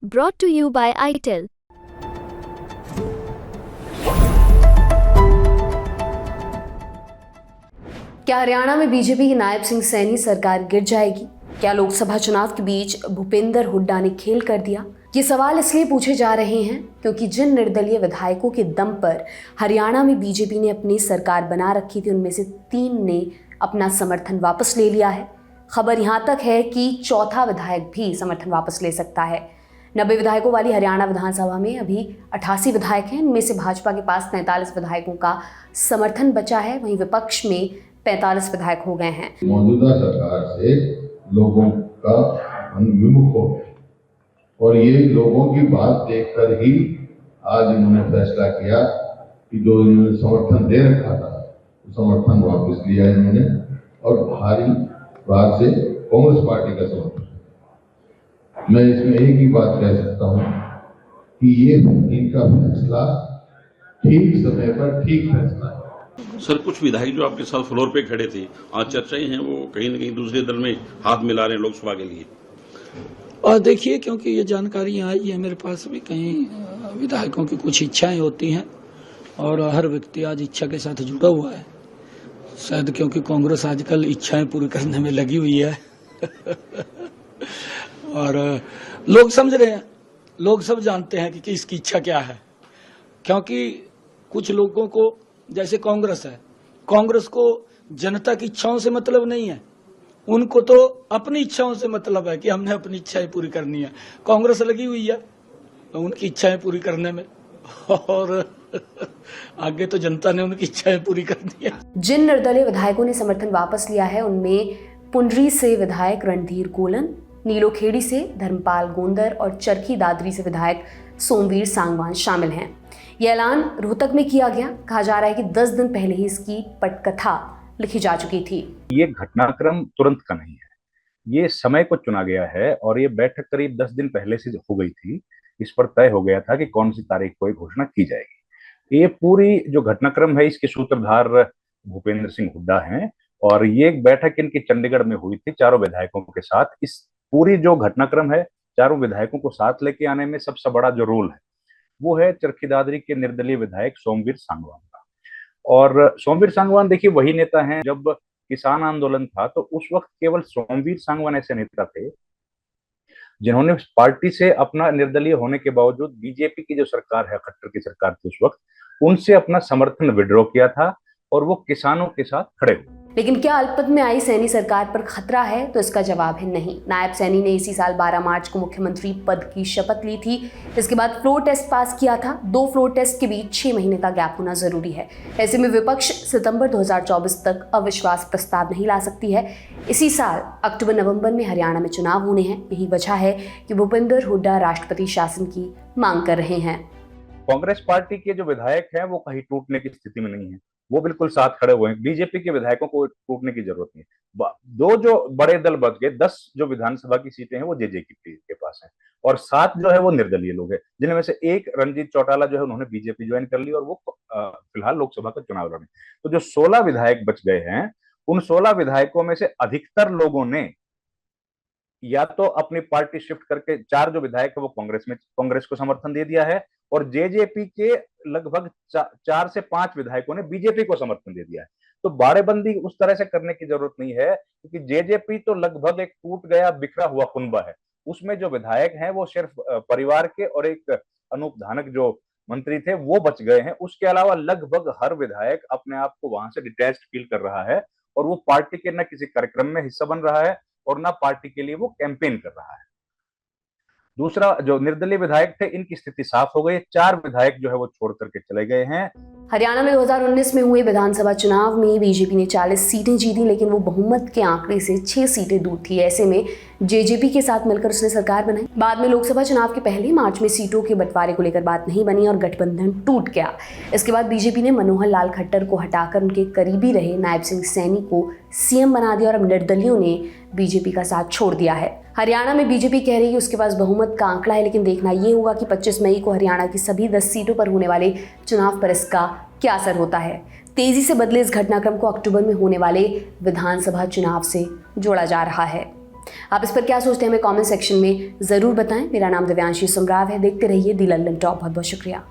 Brought to you by ITEL. क्या हरियाणा में BJP की नायब सिंह सैनी सरकार गिर जाएगी? क्या लोकसभा चुनाव के बीच भूपेंद्र हुड्डा ने खेल कर दिया? ये सवाल इसलिए पूछे जा रहे हैं क्योंकि जिन निर्दलीय विधायकों के दम पर हरियाणा में बीजेपी ने अपनी सरकार बना रखी थी, उनमें से 3 ने अपना समर्थन वापस ले लिया है। खबर यहाँ तक है कि चौथा विधायक भी समर्थन वापस ले सकता है। 90 विधायकों वाली हरियाणा विधानसभा में अभी 88 विधायक हैं। इनमें से भाजपा के पास 43 विधायकों का समर्थन बचा है, वहीं विपक्ष में 45 विधायक हो गए हैं। मौजूदा सरकार से लोगों का मन विमुख हो गया और ये लोगों की बात देखकर ही आज इन्होंने फैसला किया कि जो इन्होंने समर्थन दे रखा था तो समर्थन वापस लिया इन्होंने और भारी बात से कांग्रेस पार्टी का समर्थन। मैं इसमें एक ही बात कह सकता हूं कि ये इनका फैसला ठीक समय पर ठीक फैसला है। सर, कुछ विधायक जो आपके साथ फ्लोर पे खड़े थे, आज चर्चाएं हैं वो कहीं न कहीं दूसरे दल में हाथ मिला रहे हैं लोकसभा के लिए। और देखिए, क्योंकि ये जानकारियां आई है मेरे पास भी, कहीं विधायकों की कुछ इच्छाएं होती हैं और हर व्यक्ति आज इच्छा के साथ जुड़ा हुआ है, शायद क्योंकि कांग्रेस आजकल इच्छाएं पूरी करने में लगी हुई है और लोग समझ रहे हैं, लोग सब जानते हैं कि किसकी इच्छा क्या है। क्योंकि कुछ लोगों को, जैसे कांग्रेस है, कांग्रेस को जनता की इच्छाओं से मतलब नहीं है, उनको तो अपनी इच्छाओं से मतलब है कि हमने अपनी इच्छाएं पूरी करनी है। कांग्रेस लगी हुई है उनकी इच्छाएं पूरी करने में और आगे तो जनता ने उनकी इच्छाएं पूरी करनी है। जिन निर्दलीय विधायकों ने समर्थन वापस लिया है उनमें पुंडरी से विधायक रणधीर गोलन, नीलोखेड़ी से धर्मपाल गोंदर और चरखी दादरी से विधायक सोमवीर सांगवान शामिल हैं। यह ऐलान रोहतक में किया गया। कहा जा रहा है कि 10 दिन पहले ही इसकी पटकथा लिखी जा चुकी थी। ये घटनाक्रम तुरंत का नहीं है, ये समय को चुना गया है और ये बैठक करीब 10 दिन पहले से हो गई थी। इस पर तय हो गया था कि कौन सी तारीख को ये घोषणा की जाएगी। ये पूरी जो घटनाक्रम है इसके सूत्रधार भूपेंद्र सिंह हुड्डा हैं और ये एक बैठक इनकी चंडीगढ़ में हुई थी चारों विधायकों के साथ। इस पूरी जो घटनाक्रम है, चारों विधायकों को साथ लेके आने में सबसे बड़ा जो रोल है वो है चरखी दादरी के निर्दलीय विधायक सोमवीर सांगवान का। और सोमवीर सांगवान देखिए वही नेता हैं, जब किसान आंदोलन था तो उस वक्त केवल सोमवीर सांगवान ऐसे नेता थे जिन्होंने पार्टी से अपना निर्दलीय होने के बावजूद बीजेपी की जो सरकार है, खट्टर की सरकार थी उस वक्त, उनसे अपना समर्थन विड्रॉ किया था और वो किसानों के साथ खड़े हुए। लेकिन क्या अल्पमत में आई सैनी सरकार पर खतरा है? तो इसका जवाब है नहीं। नायब सैनी ने इसी साल 12 मार्च को मुख्यमंत्री पद की शपथ ली थी। इसके बाद फ्लोर टेस्ट पास किया था। 2 फ्लोर टेस्ट के बीच 6 महीने का गैप होना जरूरी है। ऐसे में विपक्ष सितंबर 2024 तक अविश्वास प्रस्ताव नहीं ला सकती है। इसी साल अक्टूबर-नवंबर में हरियाणा में चुनाव होने हैं। यही वजह है कि भूपेंद्र हुड्डा राष्ट्रपति शासन की मांग कर रहे हैं। कांग्रेस पार्टी के जो विधायक हैं वो कहीं टूटने की स्थिति में नहीं है, वो बिल्कुल साथ खड़े हुए हैं। बीजेपी के विधायकों को टूटने की जरूरत नहीं। 2 जो बड़े दल बच गए, 10 जो विधानसभा की सीटें हैं वो जेजेपी के पास हैं और 7 जो है वो निर्दलीय लोग हैं, जिनमें से एक रणजीत चौटाला जो है उन्होंने बीजेपी ज्वाइन कर ली और वो फिलहाल लोकसभा का चुनाव लड़े। तो जो 16 विधायक बच गए हैं, उन 16 विधायकों में से अधिकतर लोगों ने या तो अपनी पार्टी शिफ्ट करके, 4 जो विधायक है वो कांग्रेस को समर्थन दे दिया है और जेजेपी के लगभग 4 से 5 विधायकों ने बीजेपी को समर्थन दे दिया है। तो बाड़ेबंदी उस तरह से करने की जरूरत नहीं है क्योंकि जेजेपी तो लगभग एक टूट गया बिखरा हुआ कुनबा है। उसमें जो विधायक हैं वो सिर्फ परिवार के और एक अनूप धानक जो मंत्री थे वो बच गए हैं। उसके अलावा लगभग हर विधायक अपने आप को वहां से डिटैच्ड फील कर रहा है और वो पार्टी के न किसी कार्यक्रम में हिस्सा बन रहा है और ना पार्टी के लिए वो कैंपेन कर रहा है। दूसरा, जो निर्दलीय विधायक थे इनकी स्थिति साफ हो गई। 4 विधायक जो है वो छोड़ करके चले गए हैं। हरियाणा में 2019 में हुए विधानसभा चुनाव में बीजेपी ने 40 सीटें जीती, लेकिन वो बहुमत के आंकड़े से 6 सीटें दूर थी। ऐसे में जेजेपी के साथ मिलकर उसने सरकार बनाई। बाद में लोकसभा चुनाव के पहले मार्च में सीटों के बंटवारे को लेकर बात नहीं बनी और गठबंधन टूट गया। इसके बाद बीजेपी ने मनोहर लाल खट्टर को हटाकर उनके करीबी रहे नायब सिंह सैनी को सीएम बना दिया और अब निर्दलियों ने बीजेपी का साथ छोड़ दिया है। हरियाणा में बीजेपी कह रही है उसके पास बहुमत का आंकड़ा है, लेकिन देखना ये होगा कि 25 मई को हरियाणा की सभी 10 सीटों पर होने वाले चुनाव पर इसका क्या असर होता है। तेजी से बदले इस घटनाक्रम को अक्टूबर में होने वाले विधानसभा चुनाव से जोड़ा जा रहा है। आप इस पर क्या सोचते हैं हमें कमेंट सेक्शन में ज़रूर बताएं। मेरा नाम दिव्यांशी सुमराव है। देखते रहिए दी लंदन टॉप। बहुत बहुत शुक्रिया।